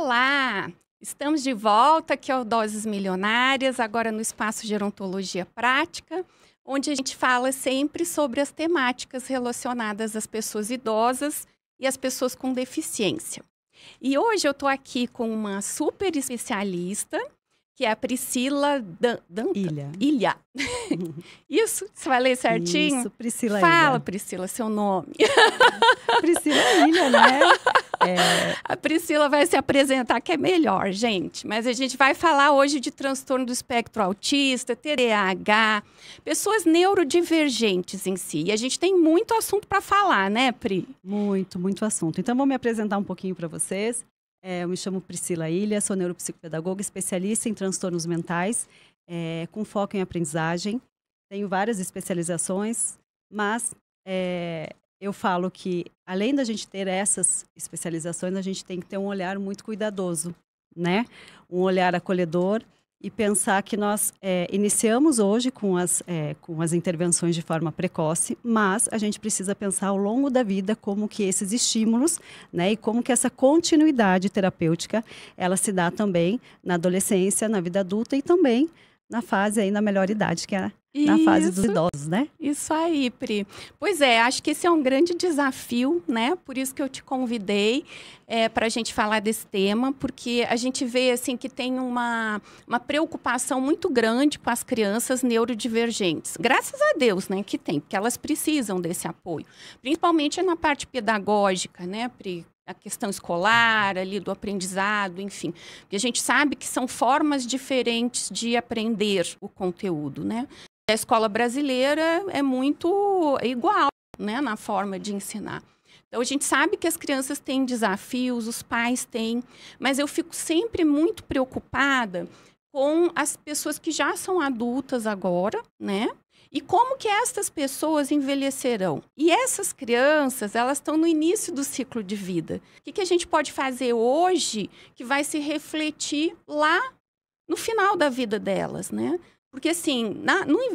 Olá! Estamos de volta aqui ao Doses Milionárias, agora no Espaço Gerontologia Prática, onde a gente fala sempre sobre as temáticas relacionadas às pessoas idosas e às pessoas com deficiência. E hoje eu estou aqui com uma super especialista, que é a Priscila Ilha. Isso? Você vai ler certinho? Isso, Priscila Fala, Ilha. Priscila, seu nome. Priscila Ilha, né? A Priscila vai se apresentar, que é melhor, gente. Mas a gente vai falar hoje de transtorno do espectro autista, TDAH, pessoas neurodivergentes em si. E a gente tem muito assunto para falar, né, Pri? Muito assunto. Então, vou me apresentar um pouquinho para vocês. Eu me chamo Priscila Ilha, sou neuropsicopedagoga, especialista em transtornos mentais, com foco em aprendizagem. Tenho várias especializações, mas eu falo que, além da gente ter essas especializações, a gente tem que ter um olhar muito cuidadoso, né? Um olhar acolhedor e pensar que nós iniciamos hoje com as intervenções de forma precoce, mas a gente precisa pensar ao longo da vida como que esses estímulos, né, e como que essa continuidade terapêutica, ela se dá também na adolescência, na vida adulta e também na fase aí, na melhor idade, que é na fase dos idosos, né? Isso aí, Pri. Pois é, acho que esse é um grande desafio, né? Por isso que eu te convidei para a gente falar desse tema, porque a gente vê, assim, que tem uma preocupação muito grande com as crianças neurodivergentes. Graças a Deus, né, que tem, porque elas precisam desse apoio. Principalmente na parte pedagógica, né, Pri? A questão escolar, ali do aprendizado, enfim. Porque a gente sabe que são formas diferentes de aprender o conteúdo, né? A escola brasileira é muito igual, né, na forma de ensinar. Então, a gente sabe que as crianças têm desafios, os pais têm, mas eu fico sempre muito preocupada com as pessoas que já são adultas agora, né? E como que essas pessoas envelhecerão? E essas crianças, elas estão no início do ciclo de vida. O que a gente pode fazer hoje que vai se refletir lá no final da vida delas, né? Porque, assim,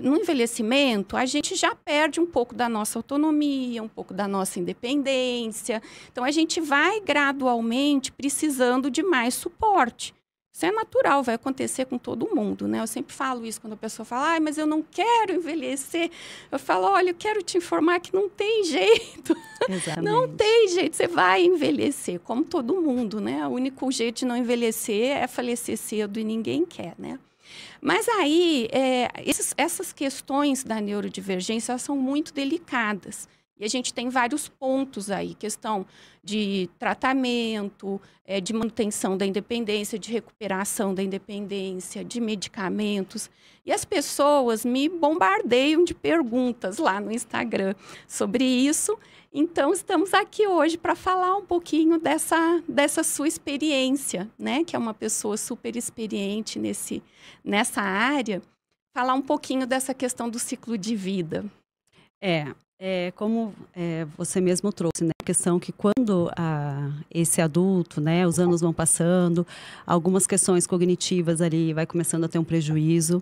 no envelhecimento, a gente já perde um pouco da nossa autonomia, um pouco da nossa independência. Então, a gente vai gradualmente precisando de mais suporte. Isso é natural, vai acontecer com todo mundo, né? Eu sempre falo isso quando a pessoa fala, mas eu não quero envelhecer. Eu falo, olha, eu quero te informar que não tem jeito. Exatamente. Não tem jeito, você vai envelhecer, como todo mundo, né? O único jeito de não envelhecer é falecer cedo e ninguém quer, né? Mas aí, essas questões da neurodivergência, elas são muito delicadas. E a gente tem vários pontos aí, questão de tratamento, de manutenção da independência, de recuperação da independência, de medicamentos. E as pessoas me bombardeiam de perguntas lá no Instagram sobre isso. Então, estamos aqui hoje para falar um pouquinho dessa sua experiência, né? Que é uma pessoa super experiente nessa área. Falar um pouquinho dessa questão do ciclo de vida. Como você mesmo trouxe, né, a questão que quando esse adulto, né, os anos vão passando, algumas questões cognitivas ali vai começando a ter um prejuízo.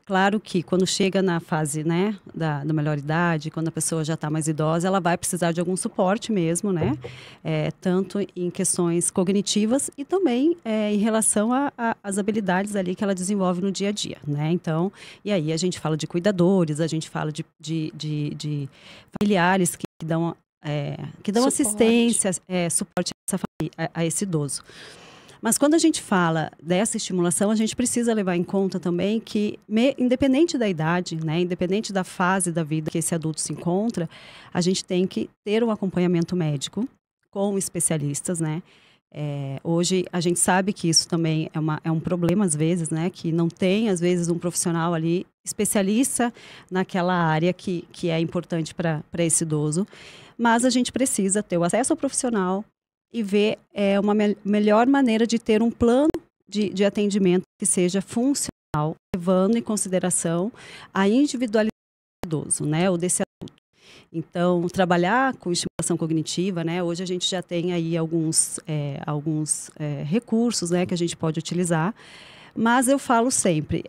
Claro que quando chega na fase, né, da melhor idade, quando a pessoa já está mais idosa, ela vai precisar de algum suporte mesmo, né, tanto em questões cognitivas e também em relação às habilidades ali que ela desenvolve no dia a dia, né. Então, e aí a gente fala de cuidadores, a gente fala de familiares que dão Suporte. assistência, suporte a esse idoso. Mas quando a gente fala dessa estimulação, a gente precisa levar em conta também que, independente da idade, né, independente da fase da vida que esse adulto se encontra, a gente tem que ter um acompanhamento médico com especialistas, né? Hoje a gente sabe que isso também é um problema às vezes, né? Que não tem, às vezes, um profissional ali especialista naquela área que é importante para esse idoso. Mas a gente precisa ter o acesso ao profissional e ver uma melhor maneira de ter um plano de atendimento que seja funcional, levando em consideração a individualidade do idoso, né, ou desse adulto. Então, trabalhar com estimulação cognitiva, né, hoje a gente já tem aí alguns recursos, né, que a gente pode utilizar, mas eu falo sempre,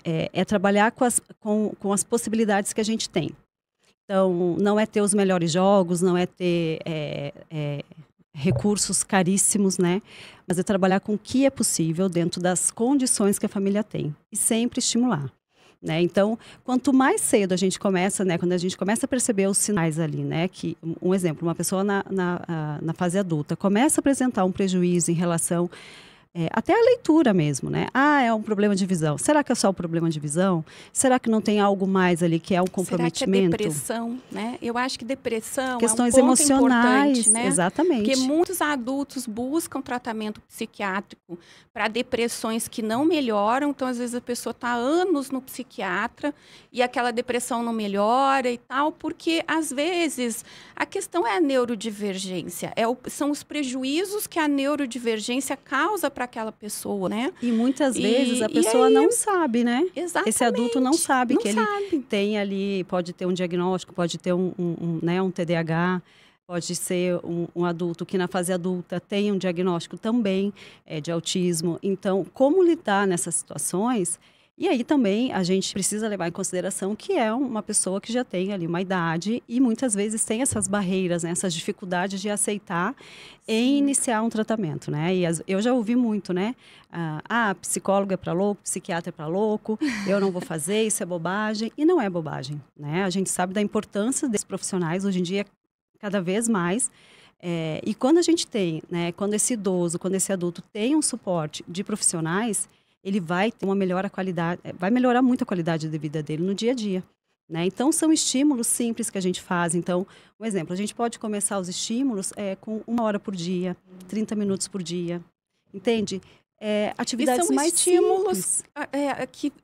trabalhar com as possibilidades que a gente tem. Então, não é ter os melhores jogos, não é ter recursos caríssimos, né? Mas é trabalhar com o que é possível dentro das condições que a família tem e sempre estimular. Né? Então, quanto mais cedo a gente começa, né, quando a gente começa a perceber os sinais ali, né, que, um exemplo, uma pessoa na fase adulta começa a apresentar um prejuízo em relação até a leitura mesmo, né? Ah, é um problema de visão. Será que é só um problema de visão? Será que não tem algo mais ali que é um comprometimento? Será que é depressão, né? Eu acho que depressão questões é um ponto emocionais, né? Exatamente. Porque muitos adultos buscam tratamento psiquiátrico para depressões que não melhoram. Então, às vezes, a pessoa está há anos no psiquiatra e aquela depressão não melhora e tal, porque, às vezes, a questão é a neurodivergência. São os prejuízos que a neurodivergência causa para aquela pessoa, né? E muitas vezes a pessoa não sabe, né? Exatamente. Esse adulto não sabe que ele tem ali, pode ter um diagnóstico, pode ter um TDAH, pode ser um adulto que na fase adulta tem um diagnóstico também de autismo. Então, como lidar nessas situações? E aí também a gente precisa levar em consideração que é uma pessoa que já tem ali uma idade e muitas vezes tem essas barreiras, né, essas dificuldades de aceitar e iniciar um tratamento, né? E eu já ouvi muito, né? Psicólogo é para louco, psiquiatra é para louco, eu não vou fazer, isso é bobagem. E não é bobagem, né? A gente sabe da importância desses profissionais hoje em dia cada vez mais. E quando a gente tem, né? Quando esse idoso, quando esse adulto tem um suporte de profissionais, ele vai ter uma qualidade, vai melhorar muito a qualidade de vida dele no dia a dia. Né? Então, são estímulos simples que a gente faz. Então, um exemplo, a gente pode começar os estímulos com 1 hora por dia, 30 minutos por dia, entende? Atividades mais estímulos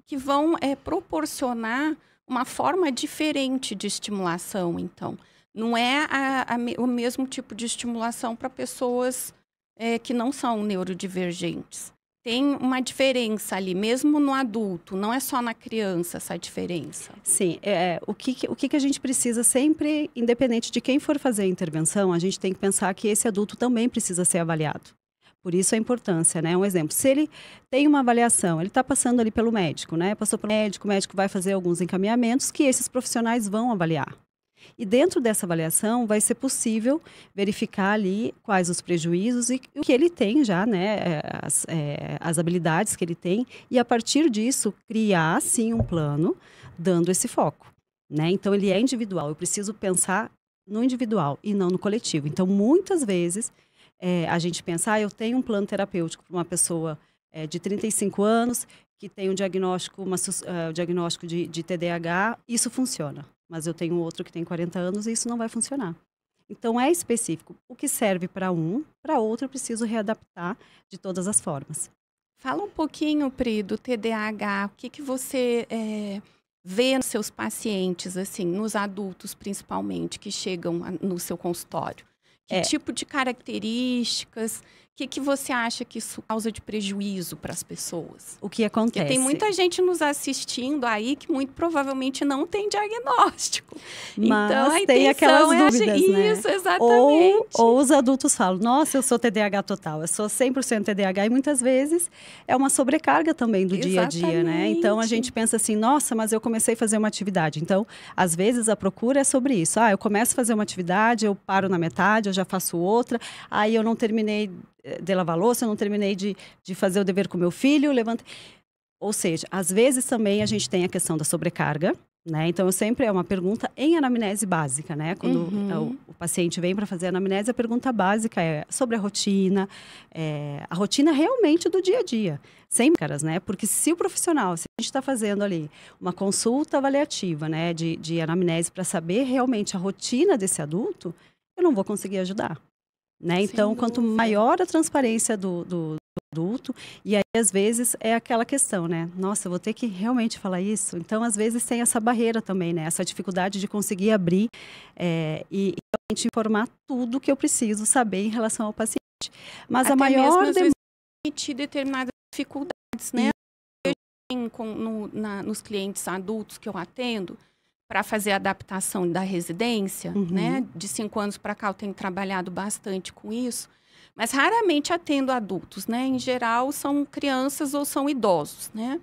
que vão proporcionar uma forma diferente de estimulação, então. Não é o mesmo tipo de estimulação para pessoas que não são neurodivergentes. Tem uma diferença ali, mesmo no adulto, não é só na criança essa diferença. Sim, o que a gente precisa sempre, independente de quem for fazer a intervenção, a gente tem que pensar que esse adulto também precisa ser avaliado. Por isso a importância, né? Um exemplo, se ele tem uma avaliação, ele está passando ali pelo médico, né? Passou pelo médico, o médico vai fazer alguns encaminhamentos que esses profissionais vão avaliar. E dentro dessa avaliação vai ser possível verificar ali quais os prejuízos e o que ele tem já, né, as habilidades que ele tem e a partir disso criar sim um plano dando esse foco, né? Então ele é individual, eu preciso pensar no individual e não no coletivo. Então muitas vezes a gente pensa, eu tenho um plano terapêutico para uma pessoa de 35 anos que tem um diagnóstico, diagnóstico de TDAH, isso funciona. Mas eu tenho outro que tem 40 anos e isso não vai funcionar. Então, é específico. O que serve para para outro eu preciso readaptar de todas as formas. Fala um pouquinho, Pri, do TDAH. O que você vê nos seus pacientes, assim, nos adultos principalmente, que chegam no seu consultório? Que tipo de características? O que você acha que isso causa de prejuízo para as pessoas? O que acontece? Porque tem muita gente nos assistindo aí que muito provavelmente não tem diagnóstico. Mas então, a tem aquelas dúvidas, né? Isso, exatamente. Ou os adultos falam, nossa, eu sou TDAH total, eu sou 100% TDAH. E muitas vezes é uma sobrecarga também do dia a dia, né? Então, a gente pensa assim, nossa, mas eu comecei a fazer uma atividade. Então, às vezes a procura é sobre isso. Eu começo a fazer uma atividade, eu paro na metade, eu já faço outra, aí eu não terminei de lavar louça, eu não terminei de fazer o dever com meu filho, Ou seja, às vezes também a gente tem a questão da sobrecarga, né? Então, é uma pergunta em anamnese básica, né? Quando o paciente vem para fazer a anamnese, a pergunta básica é sobre a rotina realmente do dia a dia. Sem caras, né? Porque se o profissional, se a gente está fazendo ali uma consulta avaliativa, né? De anamnese para saber realmente a rotina desse adulto, eu não vou conseguir ajudar. Né? Então, quanto maior a transparência do adulto, e aí às vezes é aquela questão, né? Nossa, eu vou ter que realmente falar isso? Então, às vezes tem essa barreira também, né? Essa dificuldade de conseguir abrir e realmente informar tudo que eu preciso saber em relação ao paciente. Mas até a maior mesmo, às vezes, permitir determinadas dificuldades, né? Nos clientes adultos que eu atendo, para fazer a adaptação da residência, né? De 5 anos para cá eu tenho trabalhado bastante com isso, mas raramente atendo adultos, né? Em geral são crianças ou são idosos, né?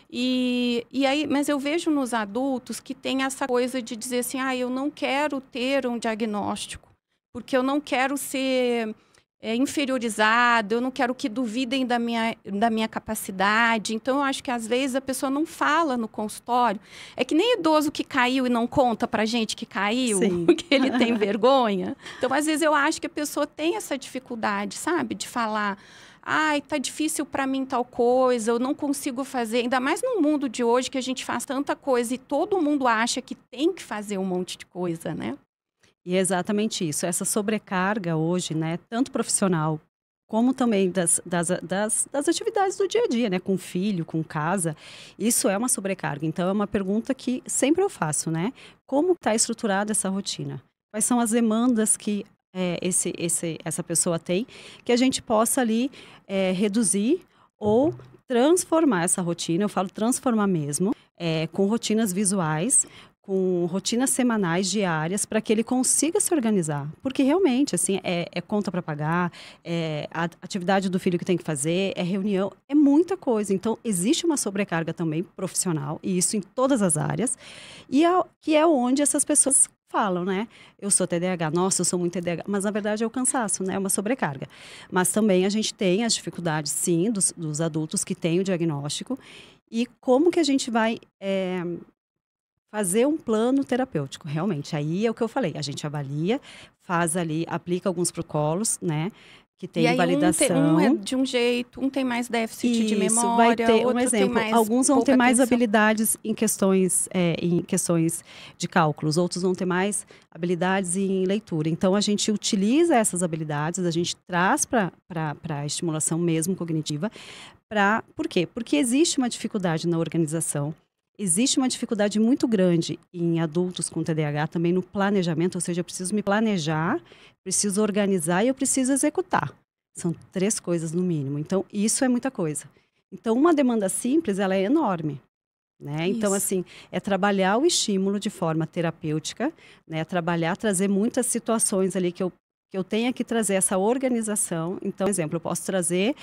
E aí, mas eu vejo nos adultos que tem essa coisa de dizer assim, eu não quero ter um diagnóstico, porque eu não quero ser inferiorizado, eu não quero que duvidem da minha capacidade. Então, eu acho que às vezes a pessoa não fala no consultório. É que nem idoso que caiu e não conta pra gente que caiu, porque ele tem vergonha. Então, às vezes eu acho que a pessoa tem essa dificuldade, sabe? De falar, ai, tá difícil para mim tal coisa, eu não consigo fazer. Ainda mais no mundo de hoje que a gente faz tanta coisa e todo mundo acha que tem que fazer um monte de coisa, né? E é exatamente isso. Essa sobrecarga hoje, né, tanto profissional como também das atividades do dia a dia, né, com filho, com casa, isso é uma sobrecarga. Então, é uma pergunta que sempre eu faço, né? Como está estruturada essa rotina? Quais são as demandas que essa pessoa tem, que a gente possa ali reduzir ou transformar essa rotina, eu falo transformar mesmo, com rotinas visuais, com rotinas semanais, diárias, para que ele consiga se organizar. Porque realmente, assim, é conta para pagar, é a atividade do filho que tem que fazer, é reunião, é muita coisa. Então, existe uma sobrecarga também profissional, e isso em todas as áreas, que é onde essas pessoas falam, né? Eu sou TDAH, nossa, eu sou muito TDAH. Mas, na verdade, é o cansaço, né? É uma sobrecarga. Mas também a gente tem as dificuldades, sim, dos adultos que têm o diagnóstico. E como que a gente vai fazer um plano terapêutico, realmente. Aí é o que eu falei, a gente avalia, faz ali, aplica alguns protocolos, né? Que tem e aí validação. Um é de um jeito, um tem mais déficit de memória, vai ter outro um exemplo. tem mais Alguns vão ter mais atenção. habilidades em questões de cálculos, outros vão ter mais habilidades em leitura. Então, a gente utiliza essas habilidades, a gente traz para a estimulação mesmo cognitiva. Por quê? Porque existe uma dificuldade na organização. Existe uma dificuldade muito grande em adultos com TDAH também no planejamento, ou seja, eu preciso me planejar, preciso organizar e eu preciso executar. São 3 coisas no mínimo. Então, isso é muita coisa. Então, uma demanda simples, ela é enorme, né? Então, assim, é trabalhar o estímulo de forma terapêutica, né? Trazer muitas situações ali que eu tenha que trazer essa organização. Então, por exemplo, eu posso trazer,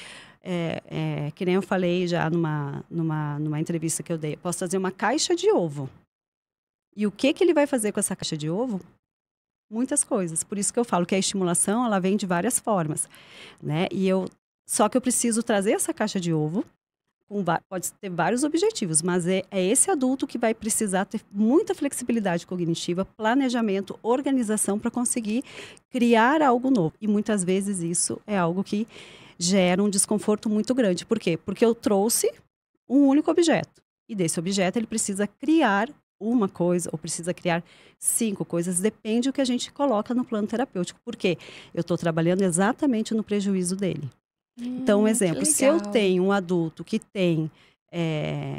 que nem eu falei já numa entrevista que eu dei, eu posso trazer uma caixa de ovo. E o que ele vai fazer com essa caixa de ovo? Muitas coisas. Por isso que eu falo que a estimulação, ela vem de várias formas, né? Só que eu preciso trazer essa caixa de ovo, pode ter vários objetivos, mas é esse adulto que vai precisar ter muita flexibilidade cognitiva, planejamento, organização para conseguir criar algo novo. E muitas vezes isso é algo que gera um desconforto muito grande. Por quê? Porque eu trouxe um único objeto. E desse objeto ele precisa criar uma coisa ou precisa criar 5 coisas. Depende do que a gente coloca no plano terapêutico. Porque eu estou trabalhando exatamente no prejuízo dele. Então, um exemplo, se eu tenho um adulto que tem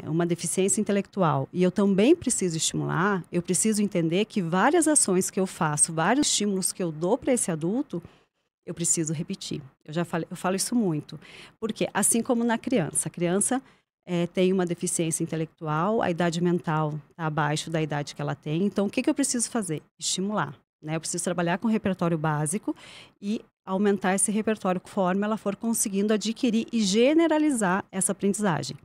uma deficiência intelectual e eu também preciso estimular, eu preciso entender que várias ações que eu faço, vários estímulos que eu dou para esse adulto, eu preciso repetir. Eu falo isso muito. Porque, assim como na criança, a criança tem uma deficiência intelectual, a idade mental está abaixo da idade que ela tem, então o que eu preciso fazer? Estimular. Né? Eu preciso trabalhar com o repertório básico e aumentar esse repertório conforme ela for conseguindo adquirir e generalizar essa aprendizagem.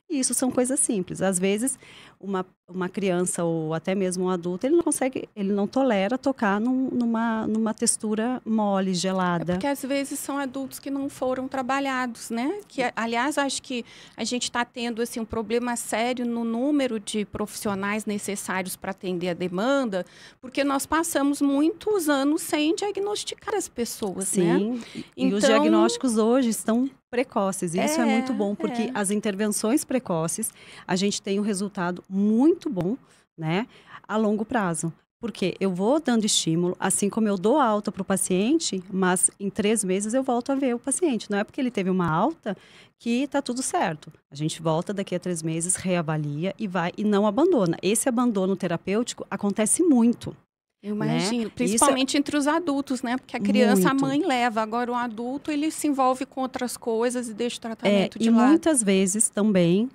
E isso são coisas simples. Às vezes, uma criança ou até mesmo um adulto, ele não tolera tocar numa textura mole, gelada. Porque às vezes são adultos que não foram trabalhados, né? Que, aliás, acho que a gente está tendo assim, um problema sério no número de profissionais necessários para atender a demanda, porque nós passamos muitos anos sem diagnosticar as pessoas, né? Sim, e os diagnósticos hoje estão precoces. E isso é muito bom, porque as intervenções precoces, a gente tem um resultado muito bom, né, a longo prazo. Porque eu vou dando estímulo, assim como eu dou alta para o paciente, mas em 3 meses eu volto a ver o paciente. Não é porque ele teve uma alta que está tudo certo. A gente volta daqui a 3 meses, reavalia e não abandona. Esse abandono terapêutico acontece muito. Eu imagino, né? Principalmente entre os adultos, né? Porque a criança, a mãe leva. Agora, o adulto, ele se envolve com outras coisas e deixa o tratamento de lado. E muitas vezes também,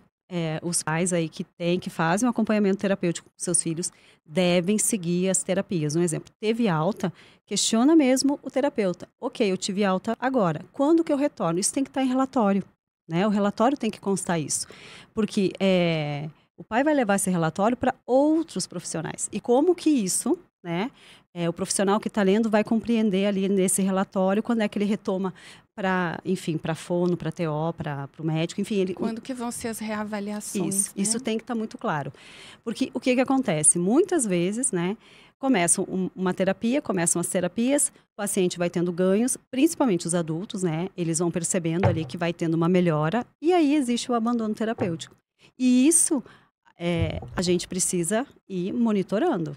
os pais aí que fazem um acompanhamento terapêutico com seus filhos, devem seguir as terapias. Um exemplo, teve alta, questiona mesmo o terapeuta. Ok, eu tive alta agora. Quando que eu retorno? Isso tem que estar em relatório, né? O relatório tem que constar isso. Porque o pai vai levar esse relatório para outros profissionais. E como que isso, né, o profissional que está lendo vai compreender ali nesse relatório quando é que ele retoma para, enfim, para fono, para TO, para o médico, enfim. Quando que vão ser as reavaliações, Isso, né? isso tem que estar muito claro. Porque o que acontece? Muitas vezes, né, começam uma terapia, começam as terapias, o paciente vai tendo ganhos, principalmente os adultos, né? Eles vão percebendo ali que vai tendo uma melhora, e aí existe o abandono terapêutico. E isso a gente precisa ir monitorando.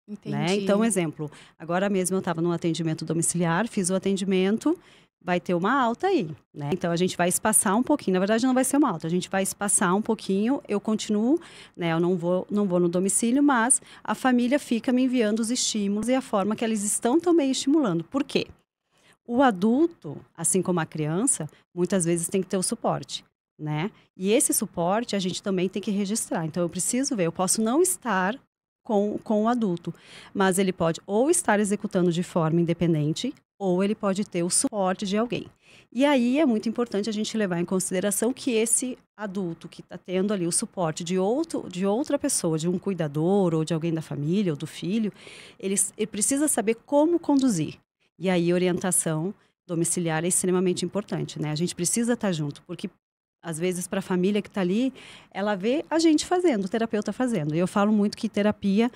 Entendi. Né? Então, exemplo, agora mesmo eu estava num atendimento domiciliar, fiz o atendimento, vai ter uma alta aí, né? Então, a gente vai espaçar um pouquinho, na verdade não vai ser uma alta, a gente vai espaçar um pouquinho, eu continuo, né? Eu não vou no domicílio, mas a família fica me enviando os estímulos e a forma que eles estão também estimulando. Por quê? O adulto, assim como a criança, muitas vezes tem que ter o suporte, né? E esse suporte a gente também tem que registrar. Então, eu preciso ver, eu posso não estar com o adulto, mas ele pode ou estar executando de forma independente, ou ele pode ter o suporte de alguém. E aí é muito importante a gente levar em consideração que esse adulto que está tendo ali o suporte de outra pessoa, de um cuidador, ou de alguém da família, ou do filho, ele precisa saber como conduzir. E aí orientação domiciliar é extremamente importante, né? A gente precisa estar junto, porque às vezes, para a família que está ali, ela vê a gente fazendo, o terapeuta fazendo. E eu falo muito que terapia,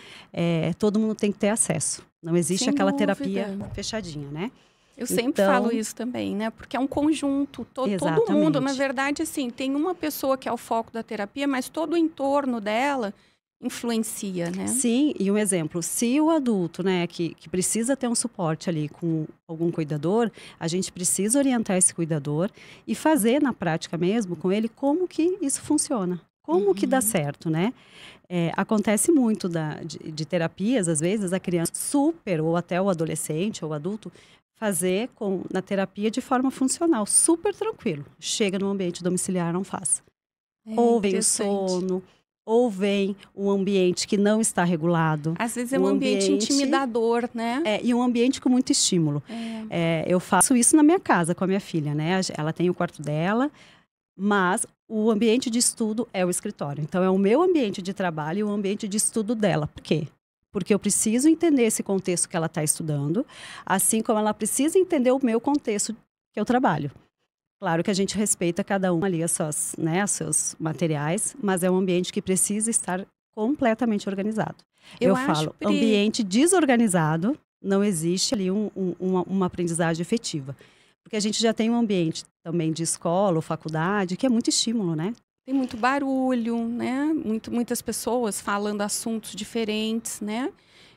todo mundo tem que ter acesso. Não existe Sem aquela dúvida. terapia fechadinha, né? Eu sempre falo isso também, né? Porque é um conjunto. Todo mundo, na verdade, assim, tem uma pessoa que é o foco da terapia, mas todo o entorno dela influencia, né? Sim, e um exemplo, se o adulto, né, que precisa ter um suporte ali com algum cuidador, a gente precisa orientar esse cuidador e fazer na prática mesmo com ele como que isso funciona, como que dá certo, né? Acontece muito de terapias, às vezes, a criança super, ou até o adolescente ou o adulto, fazer na terapia de forma funcional, super tranquilo. Chega no ambiente domiciliar, não faz. Ou vem o sono, ou vem um ambiente que não está regulado. Às vezes é um ambiente intimidador, né? E um ambiente com muito estímulo. Eu faço isso na minha casa com a minha filha, né? Ela tem o quarto dela, mas o ambiente de estudo é o escritório. Então, é o meu ambiente de trabalho e o ambiente de estudo dela. Por quê? Porque eu preciso entender esse contexto que ela está estudando, assim como ela precisa entender o meu contexto que eu trabalho. Claro que a gente respeita cada um ali os seus materiais, mas é um ambiente que precisa estar completamente organizado. Eu falo, ambiente desorganizado, não existe ali uma aprendizagem efetiva. Porque a gente já tem um ambiente também de escola ou faculdade que é muito estímulo, né? Tem muito barulho, né? Muitas pessoas falando assuntos diferentes, né?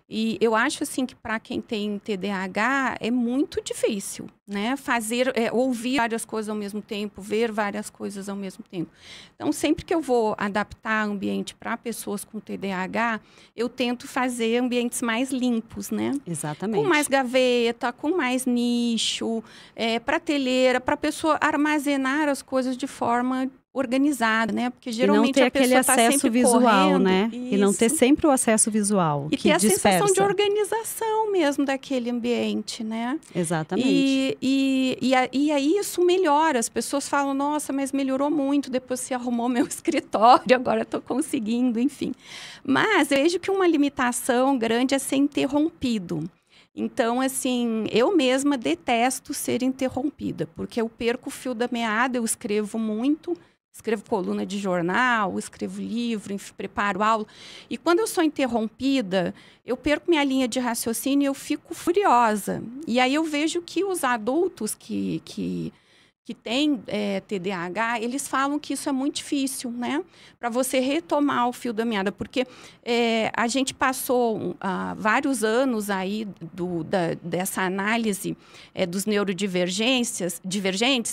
E eu acho assim que para quem tem TDAH é muito difícil, né? Ouvir várias coisas ao mesmo tempo, ver várias coisas ao mesmo tempo. Então, sempre que eu vou adaptar ambiente para pessoas com TDAH, eu tento fazer ambientes mais limpos, né? Exatamente. Com mais gaveta, com mais nicho, prateleira, para a pessoa armazenar as coisas de forma organizada, né? Porque geralmente a pessoa está sempre visual, correndo, né? Isso. E não ter sempre o acesso visual, e que ter a dispersa. sensação de organização mesmo daquele ambiente, né? Exatamente. E aí isso melhora. As pessoas falam, nossa, mas melhorou muito depois que você arrumou meu escritório, agora estou conseguindo, enfim. Mas eu vejo que uma limitação grande é ser interrompido. Então, assim, eu mesma detesto ser interrompida, porque eu perco o fio da meada, eu escrevo muito, escrevo coluna de jornal, escrevo livro, preparo aula. E quando eu sou interrompida, eu perco minha linha de raciocínio e eu fico furiosa. E aí eu vejo que os adultos que têm TDAH, eles falam que isso é muito difícil, né? Para você retomar o fio da meada. Porque a gente passou vários anos aí dessa análise dos neurodivergentes,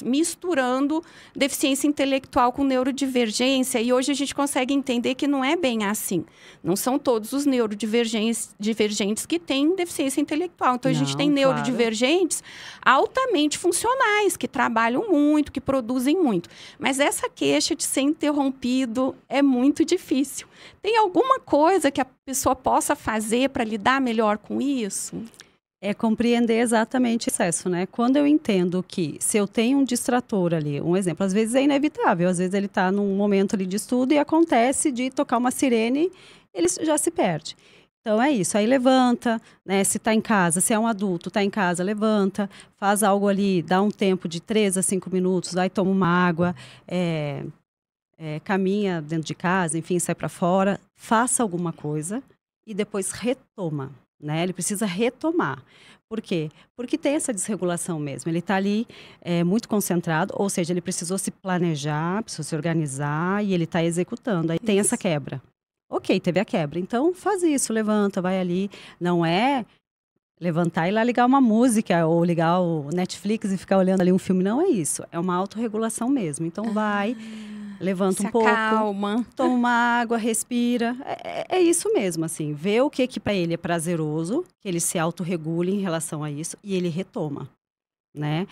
misturando deficiência intelectual com neurodivergência. E hoje a gente consegue entender que não é bem assim. Não são todos os neurodivergentes que têm deficiência intelectual. Então, a gente tem neurodivergentes altamente funcionais, que trabalham muito, que produzem muito. Mas essa queixa de ser interrompido é muito difícil. Tem alguma coisa que a pessoa possa fazer para lidar melhor com isso? É compreender exatamente o processo, né? Quando eu entendo que se eu tenho um distrator ali, um exemplo, às vezes é inevitável, às vezes ele está num momento ali de estudo e acontece de tocar uma sirene, ele já se perde. Então é isso, aí levanta, né? Se está em casa, se é um adulto, está em casa, levanta, faz algo ali, dá um tempo de 3 a 5 minutos, vai tomar uma água, caminha dentro de casa, enfim, sai para fora, faça alguma coisa e depois retoma, né? Ele precisa retomar. Por quê? Porque tem essa desregulação mesmo. Ele está ali muito concentrado, ou seja, ele precisou se planejar, precisou se organizar e ele está executando. Aí tem essa quebra. Ok, teve a quebra. Então, faz isso, levanta, vai ali. Não é levantar e ir lá ligar uma música ou ligar o Netflix e ficar olhando ali um filme. Não é isso. É uma autorregulação mesmo. Então, vai, levanta um pouco. Calma. Toma uma água, respira. É isso mesmo, assim. Vê o que para ele é prazeroso, que ele se autorregule em relação a isso e ele retoma, né?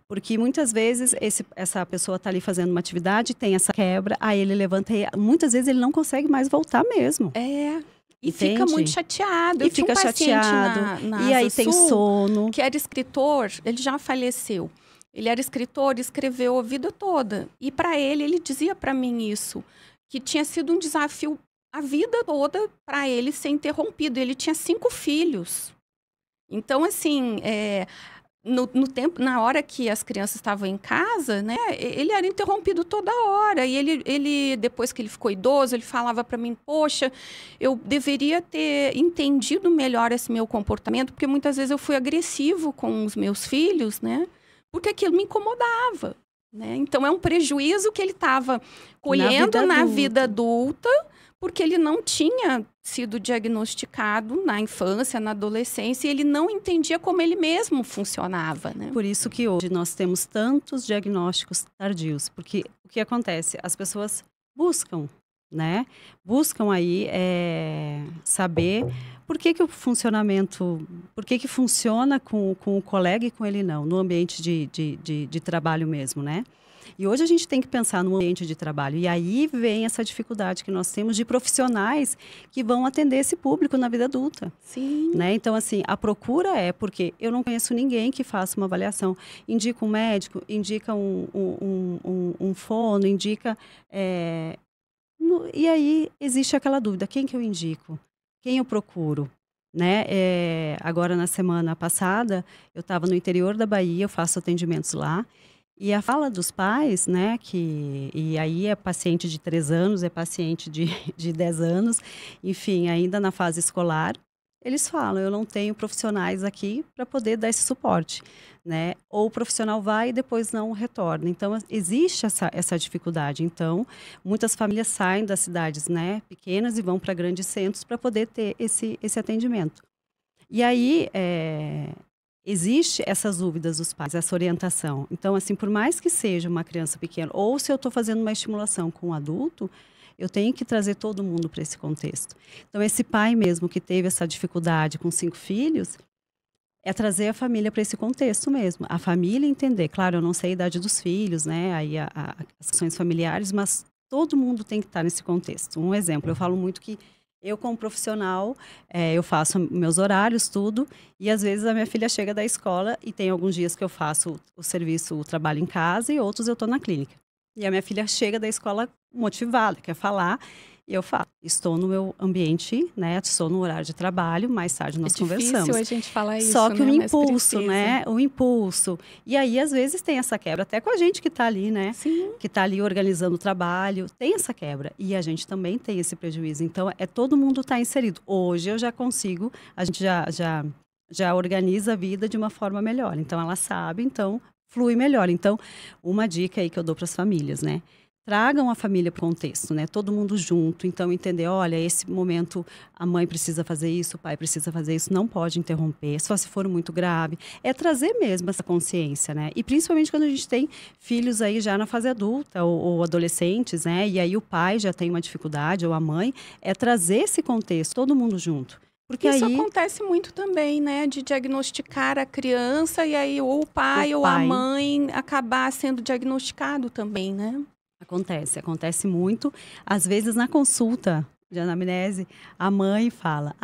Porque muitas vezes essa pessoa está ali fazendo uma atividade, tem essa quebra, aí ele levanta e muitas vezes ele não consegue mais voltar mesmo. E Entende? fica muito chateado. E fica chateado. Na e aí Asa tem Sul, sono. que era escritor, ele já faleceu. Ele era escritor, escreveu a vida toda. E para ele dizia para mim isso, que tinha sido um desafio a vida toda para ele ser interrompido. Ele tinha 5 filhos. Então, assim, no tempo, na hora que as crianças estavam em casa, né, ele era interrompido toda hora. E ele depois que ele ficou idoso, ele falava para mim, poxa, eu deveria ter entendido melhor esse meu comportamento, porque muitas vezes eu fui agressivo com os meus filhos, né, porque aquilo me incomodava, né? Então é um prejuízo que ele estava colhendo na vida adulta, porque ele não tinha sido diagnosticado na infância, na adolescência, e ele não entendia como ele mesmo funcionava, né? Por isso que hoje nós temos tantos diagnósticos tardios, porque o que acontece? As pessoas buscam, né? Buscam aí saber por que o funcionamento, por que funciona com o colega e com ele não, no ambiente de trabalho mesmo, né? E hoje a gente tem que pensar no ambiente de trabalho. E aí vem essa dificuldade que nós temos de profissionais que vão atender esse público na vida adulta. Sim. Né? Então, assim, a procura porque eu não conheço ninguém que faça uma avaliação. Indica um médico, indica um fono, indica... e aí existe aquela dúvida, quem que eu indico? Quem eu procuro? Né? Agora, na semana passada, eu estava no interior da Bahia, eu faço atendimentos lá, e a fala dos pais, né, e aí é paciente de 3 anos, é paciente de 10 anos, enfim, ainda na fase escolar, eles falam, eu não tenho profissionais aqui para poder dar esse suporte, né? Ou o profissional vai e depois não retorna. Então, existe essa dificuldade. Então, muitas famílias saem das cidades, né, pequenas e vão para grandes centros para poder ter esse atendimento. E aí, existe essas dúvidas dos pais, essa orientação. Então, assim, por mais que seja uma criança pequena, ou se eu estou fazendo uma estimulação com um adulto, eu tenho que trazer todo mundo para esse contexto. Então, esse pai mesmo que teve essa dificuldade com 5 filhos, é trazer a família para esse contexto mesmo. A família entender. Claro, eu não sei a idade dos filhos, né? Aí as questões familiares, mas todo mundo tem que estar nesse contexto. Um exemplo, eu falo muito que eu, como profissional, eu faço meus horários, tudo, e às vezes a minha filha chega da escola e tem alguns dias que eu faço o serviço, o trabalho em casa e outros eu estou na clínica. E a minha filha chega da escola motivada, quer falar, e eu falo, estou no meu ambiente, né? Estou no horário de trabalho, mais tarde nós conversamos. É difícil a gente falar isso, só que né? o impulso, né? O impulso. E aí, às vezes, tem essa quebra, até com a gente que está ali, né? Sim. Que está ali organizando o trabalho, tem essa quebra. E a gente também tem esse prejuízo. Então, todo mundo está inserido. Hoje eu já consigo, a gente já organiza a vida de uma forma melhor. Então, ela sabe, então flui melhor. Então, uma dica aí que eu dou para as famílias, né? Tragam a família para o contexto, né? Todo mundo junto. Então, entender, olha, esse momento a mãe precisa fazer isso, o pai precisa fazer isso, não pode interromper, só se for muito grave. É trazer mesmo essa consciência, né? E principalmente quando a gente tem filhos aí já na fase adulta ou adolescentes, né? E aí o pai já tem uma dificuldade, ou a mãe, é trazer esse contexto, todo mundo junto. Porque isso aí acontece muito também, né? De diagnosticar a criança e aí ou o pai ou a mãe acabar sendo diagnosticado também, né? Acontece muito. Às vezes, na consulta de anamnese, a mãe fala,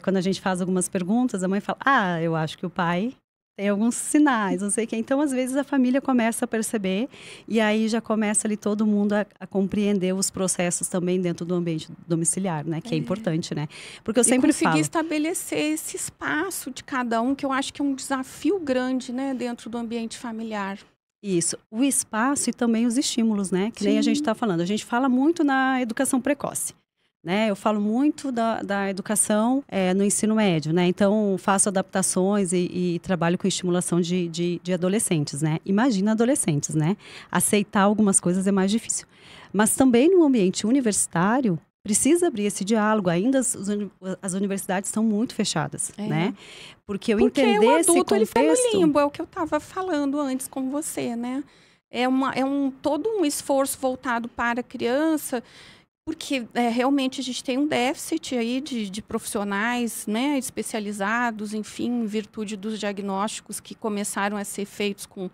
quando a gente faz algumas perguntas, a mãe fala, eu acho que o pai tem alguns sinais, não sei o quê. Então, às vezes, a família começa a perceber e aí já começa ali todo mundo a compreender os processos também dentro do ambiente domiciliar, né? Que é importante, né? Porque eu sempre conseguir falo... estabelecer esse espaço de cada um, que eu acho que é um desafio grande, né? Dentro do ambiente familiar. Isso, o espaço e também os estímulos, né? Que nem a gente está falando. A gente fala muito na educação precoce. Né? Eu falo muito da educação no ensino médio, né? Então, faço adaptações e trabalho com estimulação de adolescentes, né? Imagina adolescentes, né? Aceitar algumas coisas é mais difícil. Mas também no ambiente universitário, precisa abrir esse diálogo. Ainda as universidades estão muito fechadas, né? Porque o adulto, esse contexto... ele fica no limbo, é o que eu estava falando antes com você, né? Todo um esforço voltado para a criança... Porque realmente a gente tem um déficit aí de profissionais, né, especializados, enfim, em virtude dos diagnósticos que começaram a ser feitos com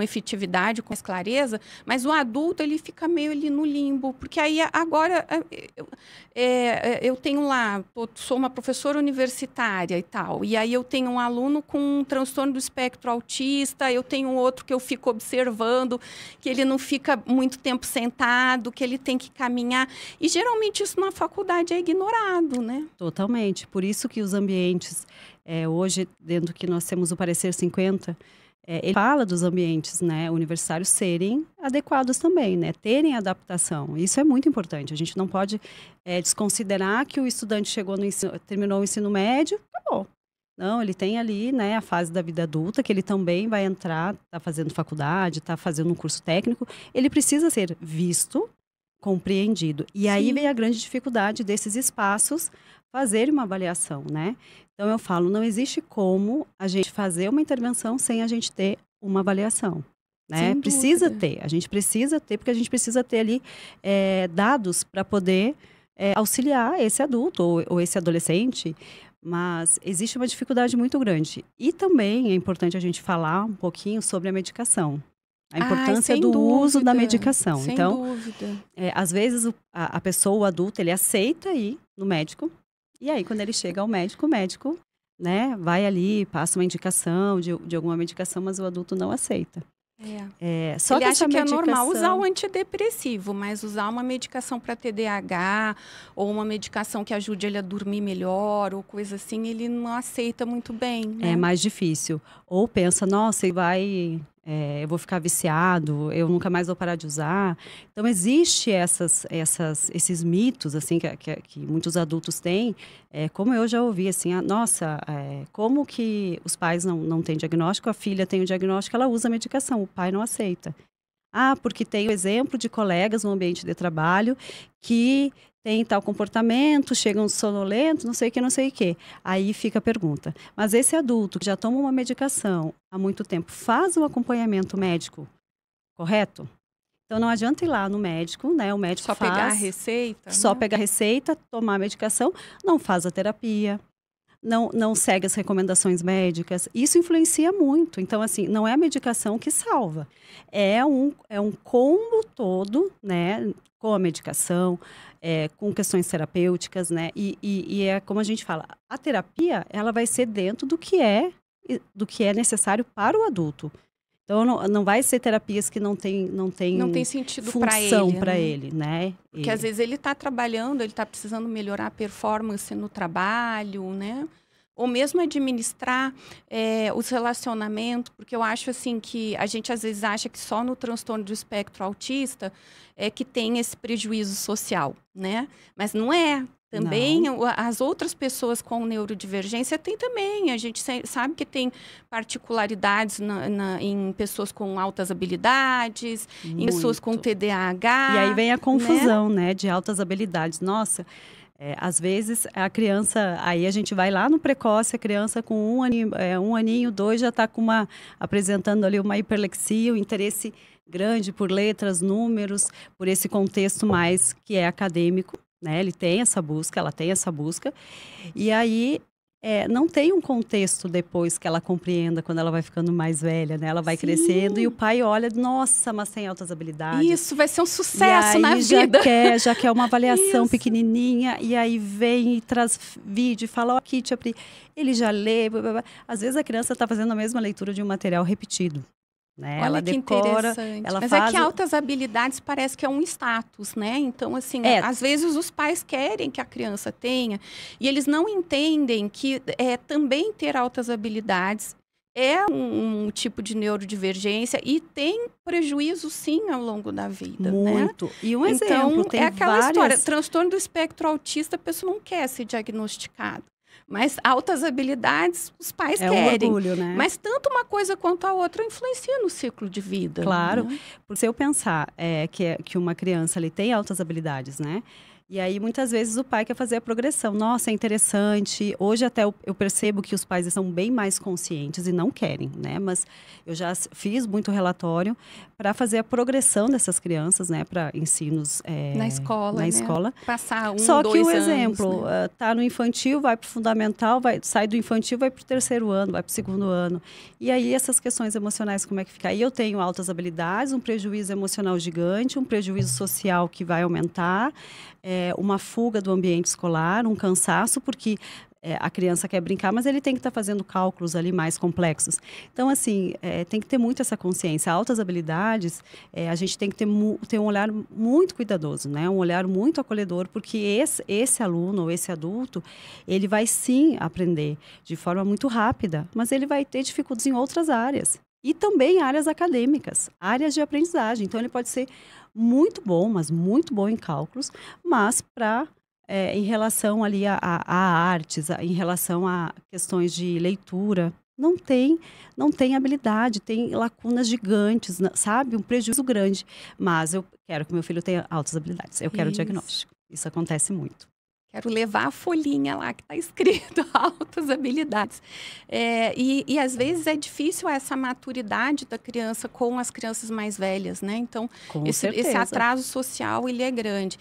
efetividade, com clareza, mas o adulto ele fica meio ali no limbo, porque aí agora eu tenho lá, sou uma professora universitária e tal, e aí eu tenho um aluno com um transtorno do espectro autista, eu tenho outro que eu fico observando, que ele não fica muito tempo sentado, que ele tem que caminhar, e geralmente isso na faculdade é ignorado, né? Totalmente, por isso que os ambientes, hoje, dentro que nós temos o parecer 50, ele fala dos ambientes, né, universitários serem adequados também, né, terem adaptação. Isso é muito importante. A gente não pode desconsiderar que o estudante terminou o ensino médio, acabou. Não, ele tem ali, né, a fase da vida adulta, que ele também vai entrar, está fazendo faculdade, está fazendo um curso técnico. Ele precisa ser visto, compreendido. E aí vem a grande dificuldade desses espaços fazer uma avaliação, né? Então, eu falo, não existe como a gente fazer uma intervenção sem a gente ter uma avaliação, né? Precisa ter, a gente precisa ter, porque a gente precisa ter ali dados para poder auxiliar esse adulto ou esse adolescente, mas existe uma dificuldade muito grande. E também é importante a gente falar um pouquinho sobre a medicação. A importância do uso da medicação. Sem então, dúvida. Às vezes a pessoa, o adulto, ele aceita ir no médico. E aí, quando ele chega ao médico, o médico, né, vai ali, passa uma indicação de alguma medicação, mas o adulto não aceita. Só ele acha que é normal usar o o antidepressivo, mas usar uma medicação para TDAH ou uma medicação que ajude ele a dormir melhor ou coisa assim, ele não aceita muito bem, né? É mais difícil. Ou pensa, nossa, eu vou ficar viciado, eu nunca mais vou parar de usar. Então, existe esses mitos, assim, que muitos adultos têm. Como eu já ouvi, assim, como que os pais não têm diagnóstico, a filha tem o diagnóstico, ela usa a medicação, o pai não aceita. Porque tem o exemplo de colegas no ambiente de trabalho que tem tal comportamento, chegam sonolentos, não sei o que. Aí fica a pergunta, mas esse adulto que já toma uma medicação há muito tempo, faz o acompanhamento médico correto? Então, não adianta ir lá no médico, né? O médico só pegar a receita? Só pegar a receita, tomar a medicação, não faz a terapia, não segue as recomendações médicas. Isso influencia muito. Então, assim, não é a medicação que salva. É um combo todo, né? Com a medicação, com questões terapêuticas, né? E é como a gente fala, a terapia, ela vai ser dentro do que é necessário para o adulto. Então, não vai ser terapias que não tem sentido função para ele, né? Porque às vezes ele está trabalhando, ele está precisando melhorar a performance no trabalho, né? Ou mesmo administrar os relacionamentos, porque eu acho assim que a gente às vezes acha que só no transtorno do espectro autista é que tem esse prejuízo social, né? Mas não é. Também as outras pessoas com neurodivergência têm também. A gente sabe que tem particularidades em pessoas com altas habilidades, em pessoas com TDAH. E aí vem a confusão, né? De altas habilidades. Nossa, às vezes a criança, aí a gente vai lá no precoce, a criança com um aninho, 2, já está apresentando ali uma hiperlexia, um interesse grande por letras, números, por esse contexto mais que é acadêmico. Né? Ele tem essa busca, ela tem essa busca. E aí, não tem um contexto depois que ela compreenda quando ela vai ficando mais velha, né? Ela vai crescendo e o pai olha, nossa, mas tem altas habilidades. Isso, vai ser um sucesso e na aí vida. Já quer uma avaliação pequenininha, e aí vem e traz vídeo e fala, ó, aqui, tia Pri, ele já lê, blá, blá, blá. Às vezes a criança está fazendo a mesma leitura de um material repetido. Né? Olha ela que decora, interessante. ela Mas faz... é que altas habilidades parece que é um status, né? Então, assim, às vezes os pais querem que a criança tenha e eles não entendem que também ter altas habilidades é um tipo de neurodivergência e tem prejuízo, sim, ao longo da vida. Muito. Né? E um então, exemplo, tem aquela história, transtorno do espectro autista, a pessoa não quer ser diagnosticada. Mas altas habilidades, os pais querem. Um orgulho, né? Mas tanto uma coisa quanto a outra influencia no ciclo de vida. Claro. Né? Porque se eu pensar que uma criança ali tem altas habilidades, né? E aí, muitas vezes, o pai quer fazer a progressão. Nossa, é interessante. Hoje, até eu percebo que os pais estão bem mais conscientes e não querem, né? Mas eu já fiz muito relatório para fazer a progressão dessas crianças, né? Para ensinos na escola, na né? escola. Passar 1, 2 anos. Só que o exemplo, né? Tá no infantil, vai para o fundamental, sai do infantil, vai para o 3º ano, vai para o 2º ano. E aí, essas questões emocionais, como é que fica? Aí eu tenho altas habilidades, um prejuízo emocional gigante, um prejuízo social que vai aumentar, uma fuga do ambiente escolar, um cansaço, porque a criança quer brincar, mas ele tem que estar fazendo cálculos ali mais complexos. Então, assim, tem que ter muito essa consciência. Altas habilidades, a gente tem que ter um olhar muito cuidadoso, né? Um olhar muito acolhedor, porque esse aluno ou esse adulto, ele vai sim aprender de forma muito rápida, mas ele vai ter dificuldades em outras áreas. E também áreas acadêmicas, áreas de aprendizagem. Então, ele pode ser muito bom, mas muito bom em cálculos, mas em relação ali a artes, em relação a questões de leitura, não tem habilidade, tem lacunas gigantes, sabe? Um prejuízo grande. Mas eu quero que meu filho tenha altas habilidades, eu quero diagnóstico. Isso acontece muito. Quero levar a folhinha lá que está escrito altas habilidades. E às vezes é difícil essa maturidade da criança com as crianças mais velhas, né? Então, esse atraso social, ele é grande.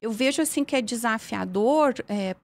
Eu vejo assim que é desafiador,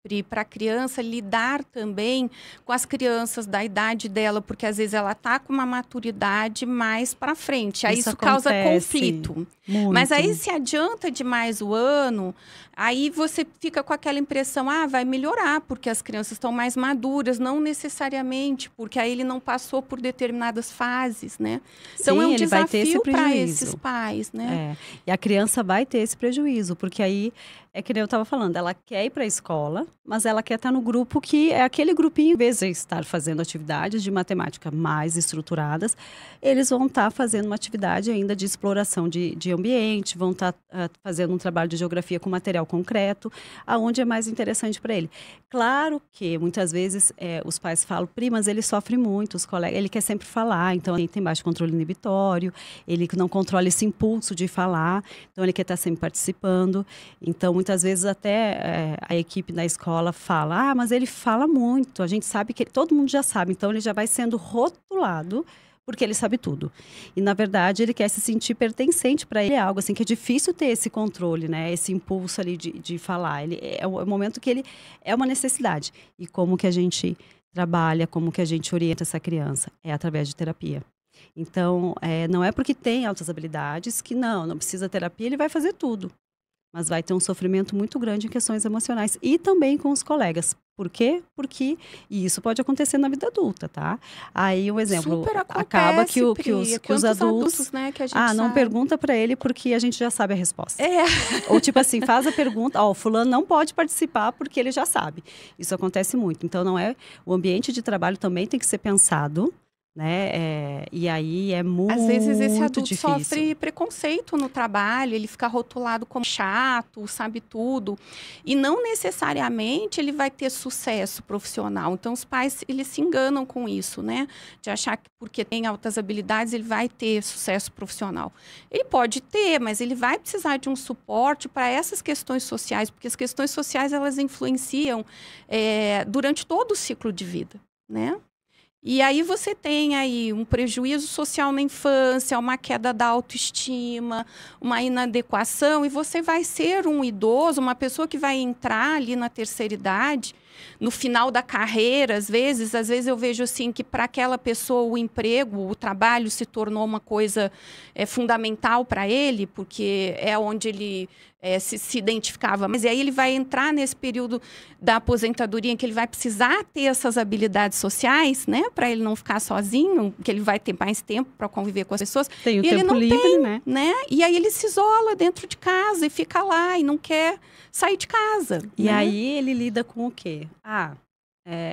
Pri, para a criança lidar também com as crianças da idade dela, porque às vezes ela está com uma maturidade mais para frente. Aí isso causa conflito. Muito. Mas aí se adianta demais o ano, aí você fica com aquela impressão, vai melhorar, porque as crianças estão mais maduras, não necessariamente, porque aí ele não passou por determinadas fases, né? Então é um desafio para esses pais, né? E a criança vai ter esse prejuízo, porque aí, é que nem eu estava falando, ela quer ir para a escola, mas ela quer estar no grupo que é aquele grupinho, em vez de estar fazendo atividades de matemática mais estruturadas, eles vão estar fazendo uma atividade ainda de exploração de ambiente, vão estar fazendo um trabalho de geografia com material concreto, aonde é mais interessante para ele. Claro que muitas vezes os pais falam, Pri, mas ele sofre muito, os colegas, ele quer sempre falar, então ele tem baixo controle inibitório, ele não controla esse impulso de falar, então ele quer estar sempre participando. Então, muitas vezes até a equipe da escola fala, mas ele fala muito, a gente sabe que todo mundo já sabe, então ele já vai sendo rotulado porque ele sabe tudo. E, na verdade, ele quer se sentir pertencente, para ele é algo assim que é difícil ter esse controle, né? Esse impulso ali de falar. Ele é o momento que ele é uma necessidade. E como que a gente trabalha, como que a gente orienta essa criança? É através de terapia. Então, não é porque tem altas habilidades que não precisa terapia, ele vai fazer tudo. Mas vai ter um sofrimento muito grande em questões emocionais e também com os colegas. Por quê? Porque isso pode acontecer na vida adulta, tá? Aí, um exemplo, acaba que os adultos, né, que a gente não sabe. Pergunta para ele porque a gente já sabe a resposta. Ou tipo assim, faz a pergunta, o fulano não pode participar porque ele já sabe. Isso acontece muito. Então, o ambiente de trabalho também tem que ser pensado, né? E aí é muito difícil. Às vezes esse adulto sofre preconceito no trabalho, ele fica rotulado como chato, sabe tudo. E não necessariamente ele vai ter sucesso profissional. Então os pais, eles se enganam com isso, né? De achar que porque tem altas habilidades ele vai ter sucesso profissional. Ele pode ter, mas ele vai precisar de um suporte para essas questões sociais, porque as questões sociais elas influenciam durante todo o ciclo de vida, né? E aí você tem aí um prejuízo social na infância, uma queda da autoestima, uma inadequação, e você vai ser um idoso, uma pessoa que vai entrar ali na terceira idade, no final da carreira, às vezes eu vejo assim que para aquela pessoa o emprego, o trabalho se tornou uma coisa fundamental para ele, porque é onde ele se identificava. Mas aí ele vai entrar nesse período da aposentadoria em que ele vai precisar ter essas habilidades sociais, né, para ele não ficar sozinho, que ele vai ter mais tempo para conviver com as pessoas. Tem o e tempo ele não livre, tem, né? E aí ele se isola dentro de casa e fica lá e não quer sair de casa. E aí ele lida com o quê?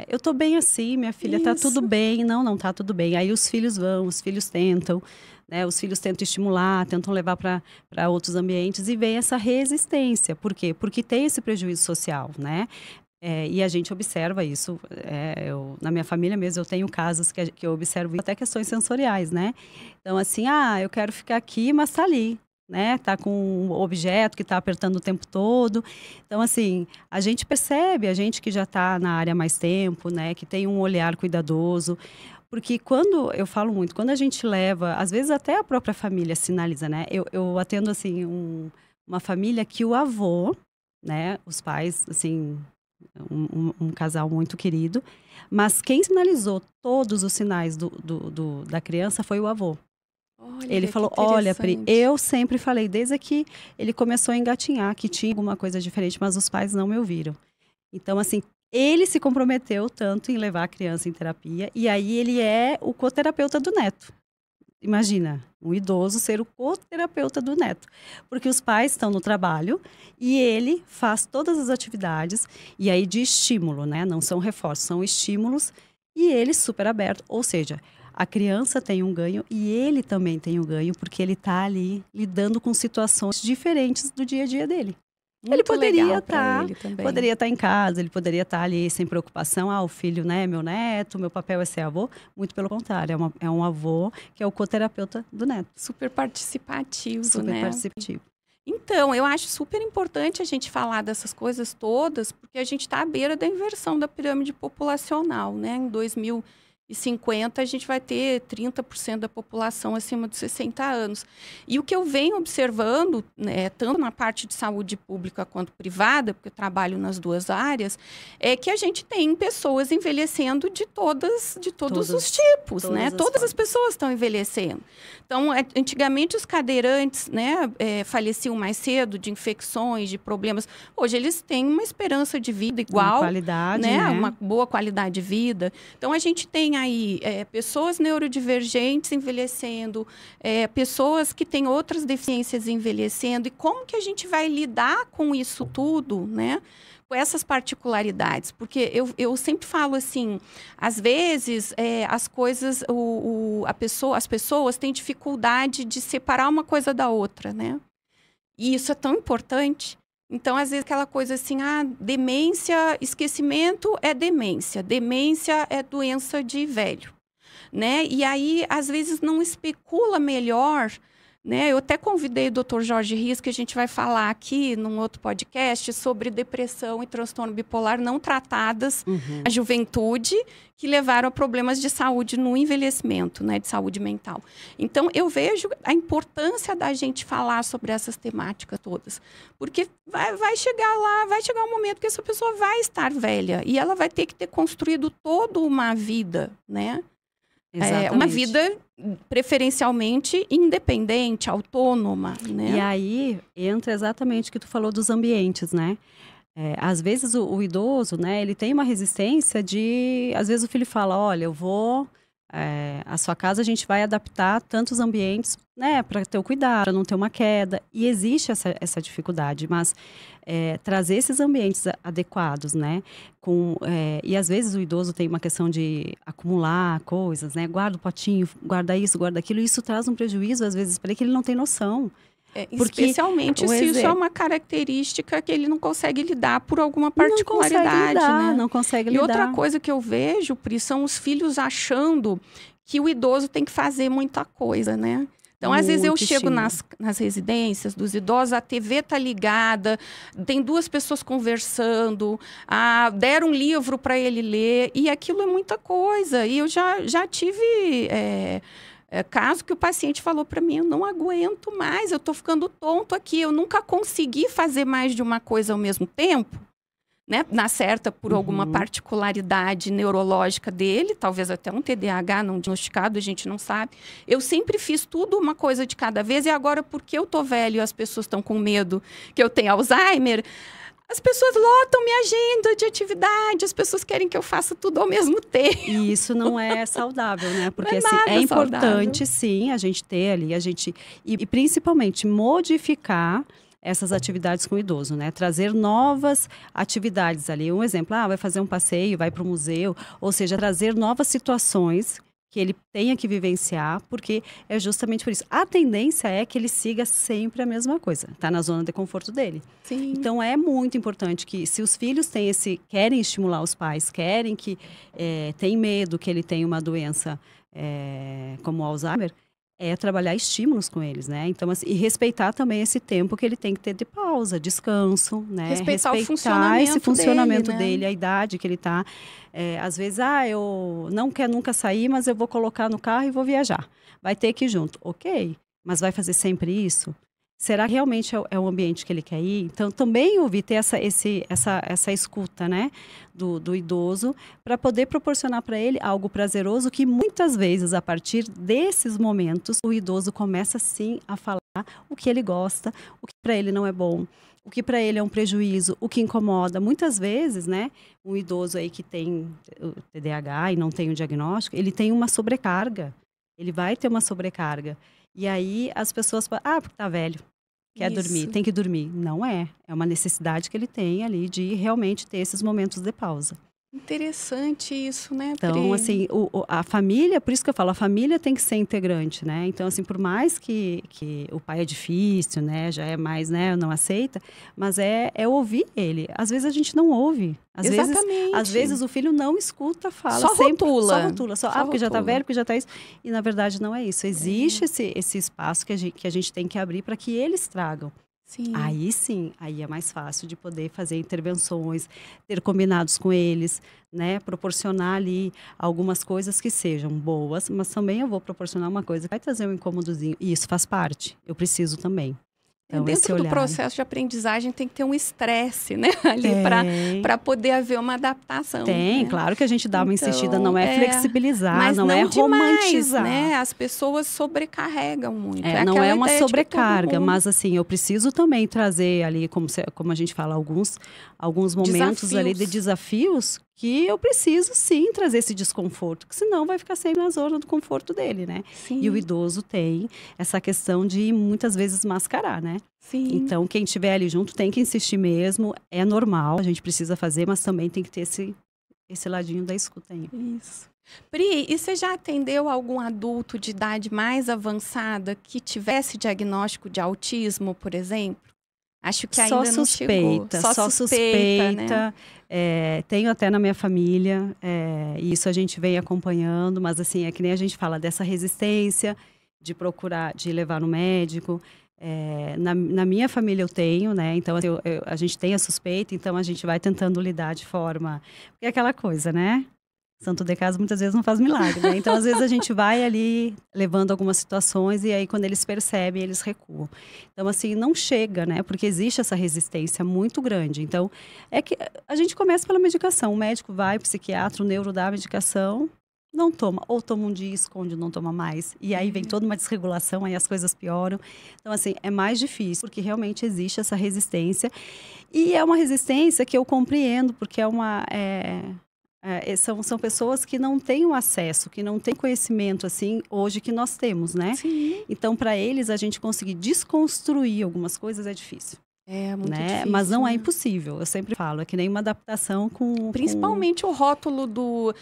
Eu tô bem assim, minha filha, tá tudo bem. Não tá tudo bem. Aí os filhos vão, os filhos tentam, né? Os filhos tentam estimular, tentam levar para outros ambientes e vem essa resistência. Por quê? Porque tem esse prejuízo social, né? E a gente observa isso. Na minha família mesmo, eu tenho casos que eu observo até questões sensoriais, né? Então, assim, eu quero ficar aqui, mas tá ali. Né? Tá com um objeto que está apertando o tempo todo. Então, assim, a gente percebe, a gente que já está na área há mais tempo, né? Que tem um olhar cuidadoso. Porque quando, eu falo muito, quando a gente leva, às vezes até a própria família sinaliza, né? Eu atendo, assim, uma família que o avô, né? Os pais, assim, um casal muito querido. Mas quem sinalizou todos os sinais da criança foi o avô. Ele falou, olha, Pri, eu sempre falei, desde que ele começou a engatinhar, que tinha alguma coisa diferente, mas os pais não me ouviram. Então, assim, ele se comprometeu tanto em levar a criança em terapia, e aí ele é o coterapeuta do neto. Imagina, um idoso ser o coterapeuta do neto. Porque os pais estão no trabalho e ele faz todas as atividades, e aí de estímulo, né? Não são reforços, são estímulos, e ele super aberto, ou seja... A criança tem um ganho e ele também tem um ganho, porque ele está ali lidando com situações diferentes do dia a dia dele. Ele poderia estar em casa, ele poderia estar ali sem preocupação. O filho, né, meu neto, meu papel é ser avô. Muito pelo contrário, é um avô que é o coterapeuta do neto. Super participativo, Super participativo. Então, eu acho super importante a gente falar dessas coisas todas, porque a gente está à beira da inversão da pirâmide populacional, né? Em 2050, a gente vai ter 30% da população acima de 60 anos. E o que eu venho observando, né, tanto na parte de saúde pública quanto privada, porque eu trabalho nas duas áreas, é que a gente tem pessoas envelhecendo de todos os tipos, né? Todas as pessoas estão envelhecendo. Então, antigamente os cadeirantes, né, faleciam mais cedo de infecções, de problemas. Hoje eles têm uma esperança de vida igual, uma qualidade, né? Uma boa qualidade de vida. Então, a gente tem aí pessoas neurodivergentes envelhecendo, pessoas que têm outras deficiências envelhecendo. E como que a gente vai lidar com isso tudo, né? Com essas particularidades? Porque eu sempre falo assim, às vezes as coisas, as pessoas têm dificuldade de separar uma coisa da outra, né? E isso é tão importante. Então, às vezes, aquela coisa assim, demência, esquecimento é demência é doença de velho, né? E aí, às vezes, não especula melhor, né? Eu até convidei o Dr. Jorge Rios, que a gente vai falar aqui num outro podcast sobre depressão e transtorno bipolar não tratadas na juventude, que levaram a problemas de saúde no envelhecimento, né? De saúde mental. Então, eu vejo a importância da gente falar sobre essas temáticas todas. Porque vai chegar um momento que essa pessoa vai estar velha e ela vai ter que ter construído toda uma vida, né? Uma vida preferencialmente independente, autônoma, né? E aí entra exatamente o que tu falou dos ambientes, né? Às vezes o idoso, né, ele tem uma resistência de... Às vezes o filho fala, olha, eu vou... a sua casa a gente vai adaptar tantos ambientes, né, para ter o cuidado, para não ter uma queda. E existe essa dificuldade, mas trazer esses ambientes adequados, né, e às vezes o idoso tem uma questão de acumular coisas, né, guarda o potinho, guarda isso, guarda aquilo, e isso traz um prejuízo às vezes para ele que ele não tem noção. Porque especialmente se isso é uma característica que ele não consegue lidar por alguma particularidade, né? Não consegue lidar. E outra coisa que eu vejo, Pri, são os filhos achando que o idoso tem que fazer muita coisa, né? Então, às vezes eu Muito chego estímulo. nas residências dos idosos, a TV tá ligada, tem duas pessoas conversando, deram um livro para ele ler, e aquilo é muita coisa. E eu já tive caso que o paciente falou para mim, eu não aguento mais, eu estou ficando tonto aqui, eu nunca consegui fazer mais de uma coisa ao mesmo tempo. Né, na certa por alguma particularidade neurológica dele, talvez até um TDAH não diagnosticado, a gente não sabe. Eu sempre fiz tudo uma coisa de cada vez, e agora, porque eu tô velho e as pessoas estão com medo que eu tenha Alzheimer, as pessoas lotam minha agenda de atividade, as pessoas querem que eu faça tudo ao mesmo tempo. E isso não é saudável, né? Porque Não é assim, nada é importante, saudável. sim, a gente ter ali, e principalmente modificar essas atividades com o idoso, né? Trazer novas atividades ali. Um exemplo, vai fazer um passeio, vai para o museu, ou seja, trazer novas situações que ele tenha que vivenciar, porque é justamente por isso. A tendência é que ele siga sempre a mesma coisa, tá na zona de conforto dele. Sim. Então é muito importante que, se os filhos querem estimular os pais, querem que tem medo que ele tenha uma doença como Alzheimer, trabalhar estímulos com eles, né? Então, assim, e respeitar também esse tempo que ele tem que ter de pausa, descanso, né? Respeitar o esse funcionamento funcionamento dele, né? dele, a idade que ele está. Às vezes, eu não quero nunca sair, mas eu vou colocar no carro e vou viajar. Vai ter que ir junto. Ok, mas vai fazer sempre isso? Será que realmente é o ambiente que ele quer ir? Então, também ouvir, ter essa escuta, né, do idoso, para poder proporcionar para ele algo prazeroso, que muitas vezes, a partir desses momentos, o idoso começa, sim, a falar o que ele gosta, o que para ele não é bom, o que para ele é um prejuízo, o que incomoda. Muitas vezes, né, um idoso aí que tem o TDAH e não tem o diagnóstico, ele tem uma sobrecarga. Ele vai ter uma sobrecarga. E aí as pessoas falam, porque tá velho, quer dormir, tem que dormir. Não é. É uma necessidade que ele tem ali de realmente ter esses momentos de pausa. Interessante isso, né, Pri? Então, assim, a família, por isso que eu falo, a família tem que ser integrante, né? Então, assim, por mais que o pai é difícil, né? Já é mais, né? Não aceita, mas é ouvir ele. Às vezes a gente não ouve. Exatamente. Às vezes o filho não escuta, fala só sempre, rotula. só rotula. Porque já tá velho, porque já tá isso. E, na verdade, não é isso. Existe esse espaço que a gente tem que abrir para que eles tragam. Sim. Aí sim, aí é mais fácil de poder fazer intervenções, ter combinados com eles, né? Proporcionar ali algumas coisas que sejam boas, mas também eu vou proporcionar uma coisa que vai trazer um incômodozinho. E isso faz parte, eu preciso também. Então, dentro do processo de aprendizagem tem que ter um estresse, né? Ali para poder haver uma adaptação. Tem, né? claro que a gente dá uma insistida, não é flexibilizar, mas não é romantizar. Demais, né? As pessoas sobrecarregam muito. Não é uma sobrecarga, mas assim, eu preciso também trazer ali, como a gente fala, alguns momentos ali de desafios que eu preciso sim trazer esse desconforto, que senão vai ficar sempre na zona do conforto dele, né? Sim. E o idoso tem essa questão de muitas vezes mascarar, né? Sim. Então, quem estiver ali junto tem que insistir mesmo, é normal, a gente precisa fazer, mas também tem que ter esse ladinho da escuta aí. Isso. Pri, e você já atendeu algum adulto de idade mais avançada que tivesse diagnóstico de autismo, por exemplo? Acho que ainda não chegou. Só suspeita, né? Tenho até na minha família, e isso a gente vem acompanhando, mas assim, é que nem a gente fala dessa resistência de procurar, de levar no médico. Na minha família eu tenho, né? Então a gente tem a suspeita, então a gente vai tentando lidar de forma... Porque é aquela coisa, né? Santo de casa muitas vezes não faz milagre, né? Então, às vezes, a gente vai ali levando algumas situações e aí, quando eles percebem, eles recuam. Então, assim, não chega, né? Porque existe essa resistência muito grande. Então, é que a gente começa pela medicação. O médico vai, o psiquiatra, o neuro dá a medicação, não toma. Ou toma um dia, esconde, não toma mais. E aí vem toda uma desregulação, aí as coisas pioram. Então, assim, é mais difícil, porque realmente existe essa resistência. E é uma resistência que eu compreendo, porque são pessoas que não têm o acesso, que não têm conhecimento, assim, hoje que nós temos, né? Sim. Então, para eles, a gente conseguir desconstruir algumas coisas é difícil. É muito né? difícil. Mas não né? é impossível, eu sempre falo, é que nem uma adaptação com... Principalmente o rótulo do...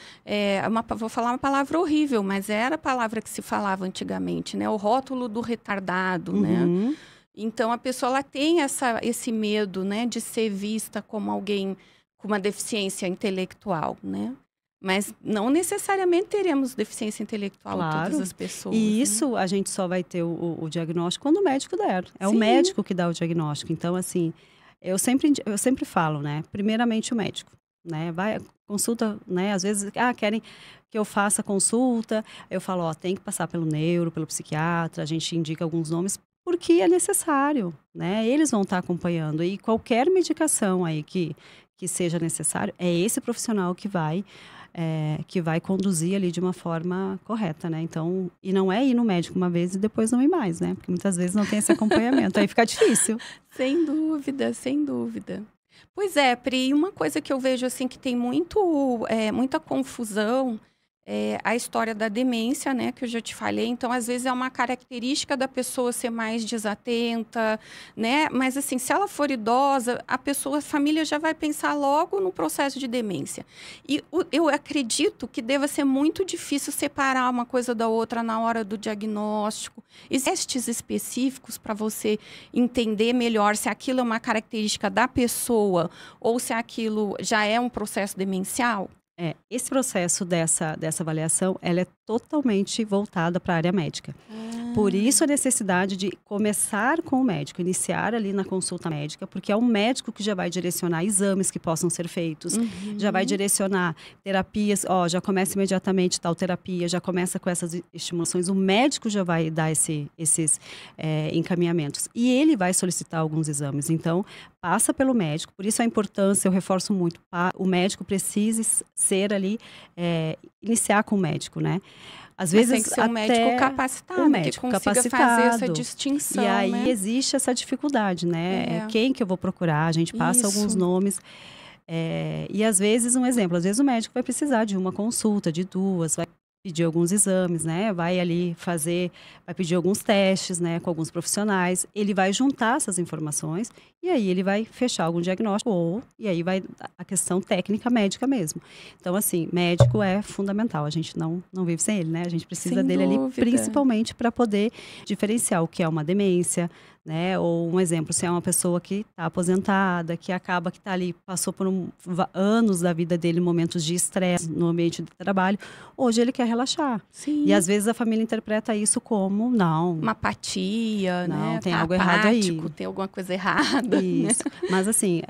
vou falar uma palavra horrível, mas era a palavra que se falava antigamente, né? O rótulo do retardado, né? Então, a pessoa ela tem esse medo, né? De ser vista como alguém com uma deficiência intelectual, né? Mas não necessariamente teremos deficiência intelectual Claro. todas as pessoas. E né? isso a gente só vai ter o diagnóstico quando o médico der. É o Sim. médico que dá o diagnóstico. Então, assim, eu sempre falo, né? Primeiramente o médico, né? Vai, consulta, né? Às vezes, querem que eu faça consulta. Eu falo, ó, tem que passar pelo neuro, pelo psiquiatra. A gente indica alguns nomes porque é necessário, né? Eles vão estar acompanhando. E qualquer medicação aí que seja necessário, é esse profissional que vai conduzir ali de uma forma correta, né? Então, e não é ir no médico uma vez e depois não ir mais, né? Porque muitas vezes não tem esse acompanhamento, aí fica difícil. Sem dúvida, sem dúvida. Pois é, Pri, uma coisa que eu vejo assim que tem muita confusão é a história da demência, né, que eu já te falei. Então, às vezes é uma característica da pessoa ser mais desatenta, né? Mas assim, se ela for idosa, a família já vai pensar logo no processo de demência. E eu acredito que deva ser muito difícil separar uma coisa da outra na hora do diagnóstico. Existem testes específicos para você entender melhor se aquilo é uma característica da pessoa ou se aquilo já é um processo demencial? Esse processo dessa avaliação, ela é totalmente voltada para a área médica. Por isso a necessidade de começar com o médico, iniciar ali na consulta médica, porque é o médico que já vai direcionar exames que possam ser feitos, já vai direcionar terapias, já começa imediatamente tal terapia, já começa com essas estimulações, o médico já vai dar esses encaminhamentos. E ele vai solicitar alguns exames, então passa pelo médico, por isso a importância, eu reforço muito, o médico precisa ser ali, iniciar com o médico, né? Às vezes tem que ser um médico capacitado, que consiga fazer essa distinção. E aí, né? existe essa dificuldade, né? Quem que eu vou procurar? A gente passa alguns nomes. E às vezes, um exemplo, às vezes o médico vai precisar de uma consulta, de duas, vai pedir alguns exames, né? Vai ali vai pedir alguns testes, né? Com alguns profissionais. Ele vai juntar essas informações e aí ele vai fechar algum diagnóstico e aí vai a questão técnica médica mesmo. Então, assim, médico é fundamental. A gente não vive sem ele, né? A gente precisa dele ali, principalmente para poder diferenciar o que é uma demência, né? Ou um exemplo, se é uma pessoa que está aposentada, que acaba que está ali, passou por anos da vida dele, momentos de estresse no ambiente de trabalho, hoje ele quer relaxar. Sim. E às vezes a família interpreta isso como, não. Uma apatia, né? Tem algo errado aí. Tem alguma coisa errada. Isso. Né? Mas assim,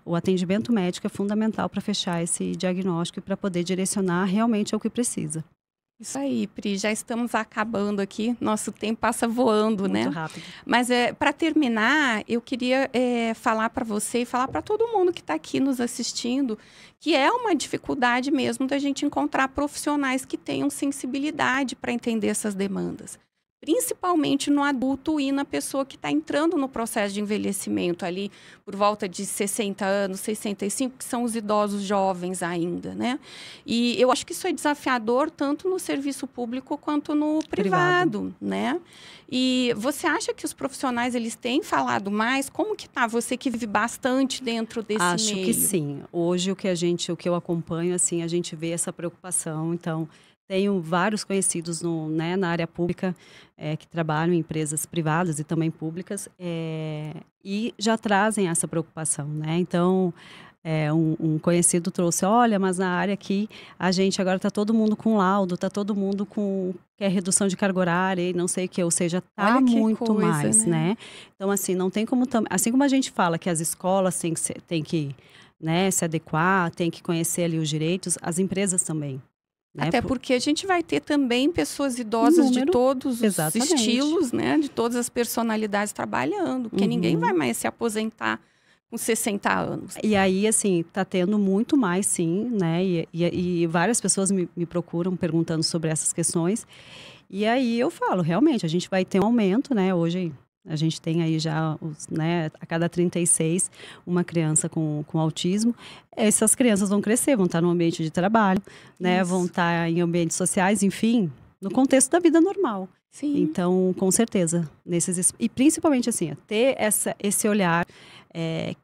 o atendimento médico é fundamental para fechar esse diagnóstico e para poder direcionar realmente ao que precisa. Isso aí, Pri, já estamos acabando aqui, nosso tempo passa voando, né? Muito rápido. Mas para terminar, eu queria falar para você e falar para todo mundo que está aqui nos assistindo que é uma dificuldade mesmo da gente encontrar profissionais que tenham sensibilidade para entender essas demandas. Principalmente no adulto e na pessoa que está entrando no processo de envelhecimento ali por volta de 60 anos, 65, que são os idosos jovens ainda, né? E eu acho que isso é desafiador tanto no serviço público quanto no privado, né? E você acha que os profissionais, eles têm falado mais? Como que tá? Você que vive bastante dentro desse meio. Acho que sim. Hoje, o que eu acompanho, assim, a gente vê essa preocupação, então... Tenho vários conhecidos na área pública que trabalham em empresas privadas e também públicas e já trazem essa preocupação, né? Então, um conhecido trouxe, olha, mas na área aqui a gente agora está todo mundo com laudo, está todo mundo quer redução de carga horária e não sei o que, ou seja, está muito coisa, mais, né? Então, assim, não tem como... Assim como a gente fala que as escolas têm que né, se adequar, têm que conhecer ali os direitos, as empresas também. Até porque a gente vai ter também pessoas idosas de todos os estilos, né? De todas as personalidades trabalhando. Porque ninguém vai mais se aposentar com 60 anos. E aí, assim, tá tendo muito mais, sim, né? E várias pessoas me procuram perguntando sobre essas questões. E aí eu falo, realmente, a gente vai ter um aumento, né? Hoje... A gente tem aí já, a cada 36, uma criança com autismo. Essas crianças vão crescer, vão estar no ambiente de trabalho, né? Vão estar em ambientes sociais, enfim, no contexto da vida normal. Sim. Então, com certeza, e principalmente assim, ter esse olhar,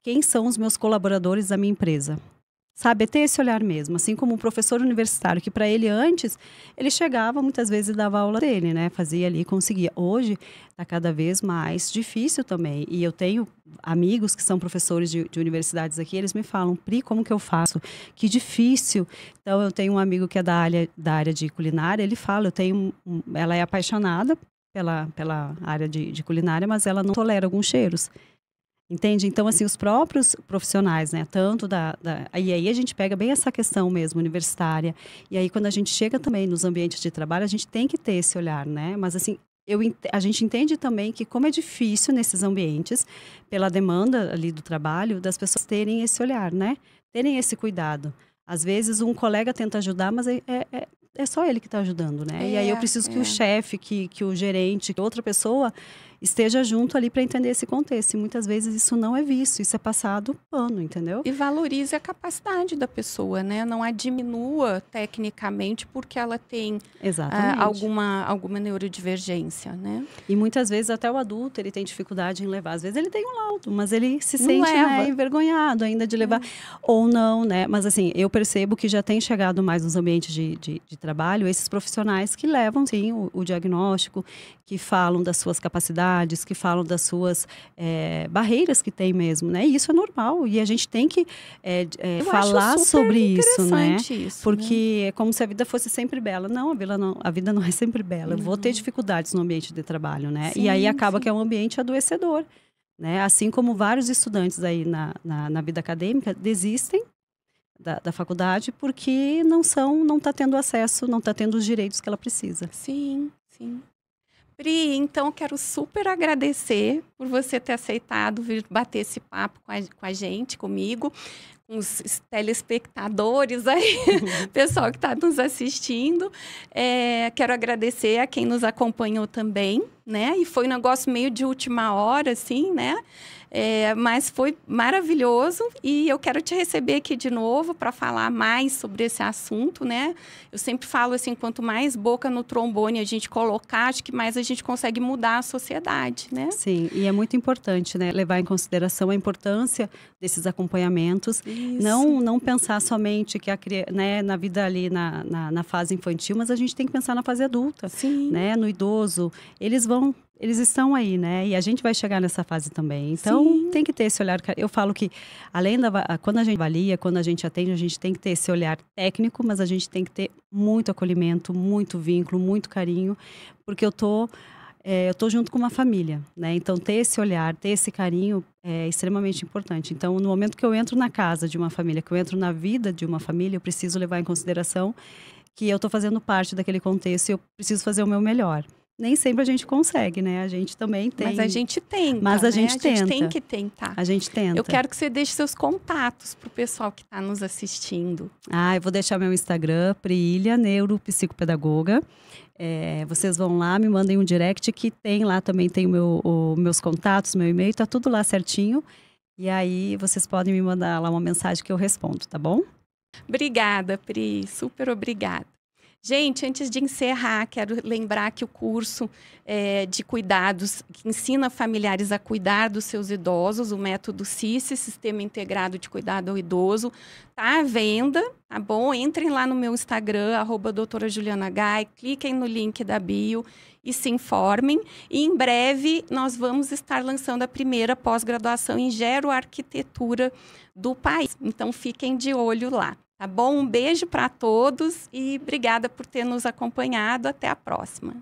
quem são os meus colaboradores da minha empresa? Sabe, é ter esse olhar mesmo, assim como um professor universitário, que para ele antes, ele chegava muitas vezes e dava aula dele, né? Fazia ali, conseguia. Hoje está cada vez mais difícil também. E eu tenho amigos que são professores de universidades aqui, eles me falam, Pri, como que eu faço? Que difícil. Então, eu tenho um amigo que é da área de culinária, ele fala, ela é apaixonada pela área de culinária, mas ela não tolera alguns cheiros. Entende? Então, assim, os próprios profissionais, né? Tanto E aí a gente pega bem essa questão mesmo, universitária. E aí, quando a gente chega também nos ambientes de trabalho, a gente tem que ter esse olhar, né? Mas, assim, a gente entende também que como é difícil nesses ambientes, pela demanda ali do trabalho, das pessoas terem esse olhar, né? Terem esse cuidado. Às vezes, um colega tenta ajudar, mas é só ele que está ajudando, né? E aí eu preciso que o chefe, que o gerente, que outra pessoa esteja junto ali para entender esse contexto. E muitas vezes isso não é visto, isso é passado pano, entendeu? E valorize a capacidade da pessoa, né? Não a diminua tecnicamente porque ela tem alguma neurodivergência, né? E muitas vezes até o adulto ele tem dificuldade em levar. Às vezes ele tem um laudo, mas ele se sente, né, envergonhado ainda de levar. Ou não, né? Mas assim, eu percebo que já tem chegado mais nos ambientes de trabalho esses profissionais que levam, sim, o diagnóstico, que falam das suas capacidades, que falam das suas barreiras que tem mesmo, né? E isso é normal e a gente tem que falar sobre isso, né? Porque é como se a vida fosse sempre bela. Não, a vida não é sempre bela. Eu vou ter dificuldades no ambiente de trabalho, né? Sim, e aí acaba que é um ambiente adoecedor, né? Assim como vários estudantes aí na vida acadêmica desistem da faculdade porque não está tendo acesso, não está tendo os direitos que ela precisa. Sim, sim. Pri, então quero super agradecer por você ter aceitado vir bater esse papo com a gente, comigo, com os telespectadores aí, pessoal que está nos assistindo. Quero agradecer a quem nos acompanhou também, né? E foi um negócio meio de última hora, assim, né? Mas foi maravilhoso e eu quero te receber aqui de novo para falar mais sobre esse assunto, né? Eu sempre falo assim, quanto mais boca no trombone a gente colocar, acho que mais a gente consegue mudar a sociedade, né? Sim, e é muito importante, né? Levar em consideração a importância desses acompanhamentos. Não pensar somente que né, na vida ali, na fase infantil, mas a gente tem que pensar na fase adulta, né? No idoso. Eles estão aí, né? E a gente vai chegar nessa fase também. Então, tem que ter esse olhar. Eu falo que, quando a gente avalia, quando a gente atende, a gente tem que ter esse olhar técnico, mas a gente tem que ter muito acolhimento, muito vínculo, muito carinho, porque eu tô junto com uma família, né? Então, ter esse olhar, ter esse carinho é extremamente importante. Então, no momento que eu entro na casa de uma família, que eu entro na vida de uma família, eu preciso levar em consideração que eu estou fazendo parte daquele contexto e eu preciso fazer o meu melhor. Nem sempre a gente consegue, né? A gente também tem. Mas a gente tenta, Mas a gente tenta. A gente tem que tentar. A gente tenta. Eu quero que você deixe seus contatos para o pessoal que está nos assistindo. Eu vou deixar meu Instagram, Priília, neuropsicopedagoga. Vocês vão lá, me mandem um direct que tem lá também, tem meus contatos, meu e-mail, tá tudo lá certinho. E aí vocês podem me mandar lá uma mensagem que eu respondo, tá bom? Obrigada, Pri. Super obrigada. Gente, antes de encerrar, quero lembrar que o curso de cuidados, que ensina familiares a cuidar dos seus idosos, o método SISI, Sistema Integrado de Cuidado ao Idoso, está à venda, tá bom? Entrem lá no meu Instagram, @doutora Juliana Gai, cliquem no link da bio e se informem. E em breve nós vamos estar lançando a primeira pós-graduação em geroarquitetura do país. Então fiquem de olho lá. Tá bom? Um beijo para todos e obrigada por ter nos acompanhado. Até a próxima.